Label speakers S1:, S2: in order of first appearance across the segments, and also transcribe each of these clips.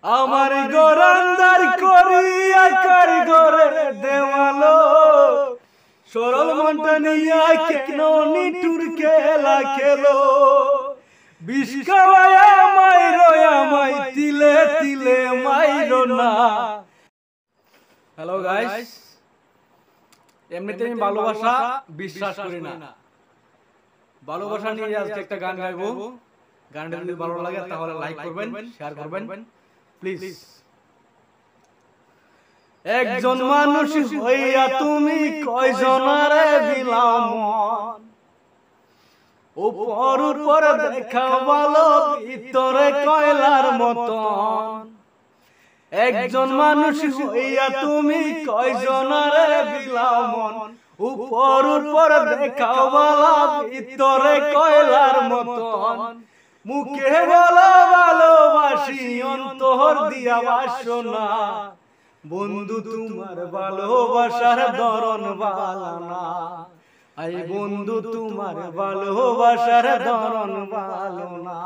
S1: আমার গোরান্দার করিয়া কারিগরে দেওয়ালো সরল মনটা নিয়া কেন নিটুর খেলা খেলো বিষ খাওয়ায়া মাইরো আমায় তিলে তিলে মাইরো না। হ্যালো গাইস, এমনিতে আমি ভালোবাসা বিশ্বাস করি না। ভালোবাসা নিয়ে আজকে একটা গান গাইবো। গানটা যদি ভালো লাগে তাহলে লাইক করবেন, শেয়ার করবেন প্লিজ। একজন মানুষ হইয়া তুমি কয়জনারে বিলাম উপর উপর দেখা ভালো ভিতরে কয়লার মতন। একজন মানুষ হইয়া তুমি কয়জনারে বিলাম উপর উপর দেখা ভালো ভিতরে কয়লার মতন। মুখে বলো ভালোবাসি অন্তর দিয়া বাসনা বন্ধু তোমার ভালোবাসার ধরন ভালো না। আই বন্ধু তোমার ভালোবাসার ধরন ভালো না।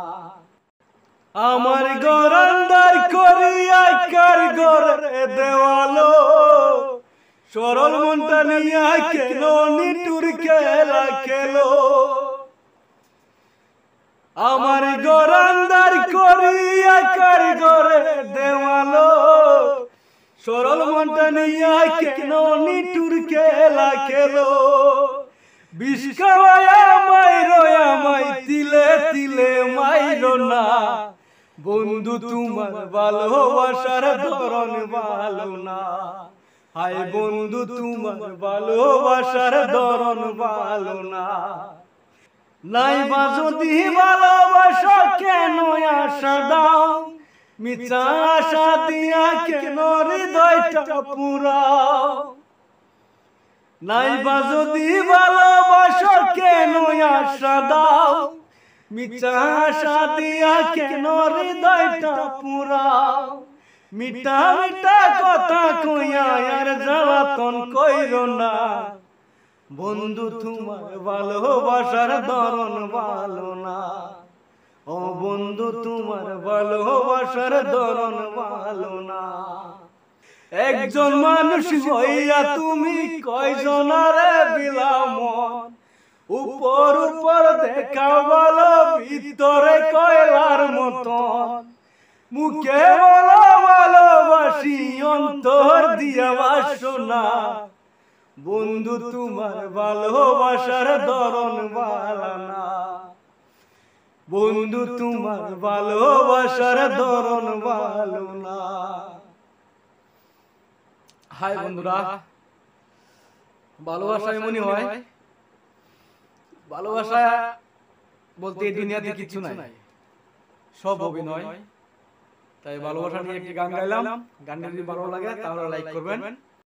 S1: আমার গোরান্দার করিয়া কারিগরে দেওয়ালো সরল মনটা নিয়া কেন নিটুর খেলা খেলো। আমার গোরান্দার করিয়া কারিগরে দেওয়ালো সরল মনটা নিয়া কেন নিটুর খেলা খেলো বিষ খাওয়ায়া মাইরো আমায় তিলে তিলে মাইরো না। বন্ধু তোমার ভালোবাসার ধরন ভালো না। হায় বন্ধু তোমার ভালোবাসার ধরন ভালো না। নাইবা যদি ভালোবাসা কেন আশা দাও মিথ্যা আশা দিয়া কেন হৃদয়টা পুরাও। নাইবা যদি ভালোবাসা কেন আশা দাও মিথ্যা আশা দিয়া কেন হৃদয়টা পুরাও। মিঠা মিঠা কথা কইয়া আর জ্বালাতন কইরো না। বন্ধু তোমার ভালোবাসার ধরন ভালো না। ও বন্ধু তোমার ভালোবাসার ধরন ভালো না। একজন মানুষ হইয়া তুমি কয়জনারে বিলাম উপর উপর দেখা ভালো ভিতরে কয়লার মতন। মুখে বলো ভালোবাসি অন্তর দিয়া বাসনা বন্ধু তোমার ভালোবাসার ধরন ভালো না। বন্ধু তোমার ভালোবাসার ধরন ভালো না। হাই বন্ধুরা, ভালোবাসা এমনই হয়। ভালোবাসা বলতে এই দুনিয়াতে কিছু নাই, সব অভিনয়। তাই ভালোবাসা নিয়ে একটি গান গাইলাম। গানটা যদি ভালো লাগে তাহলে লাইক করবেন।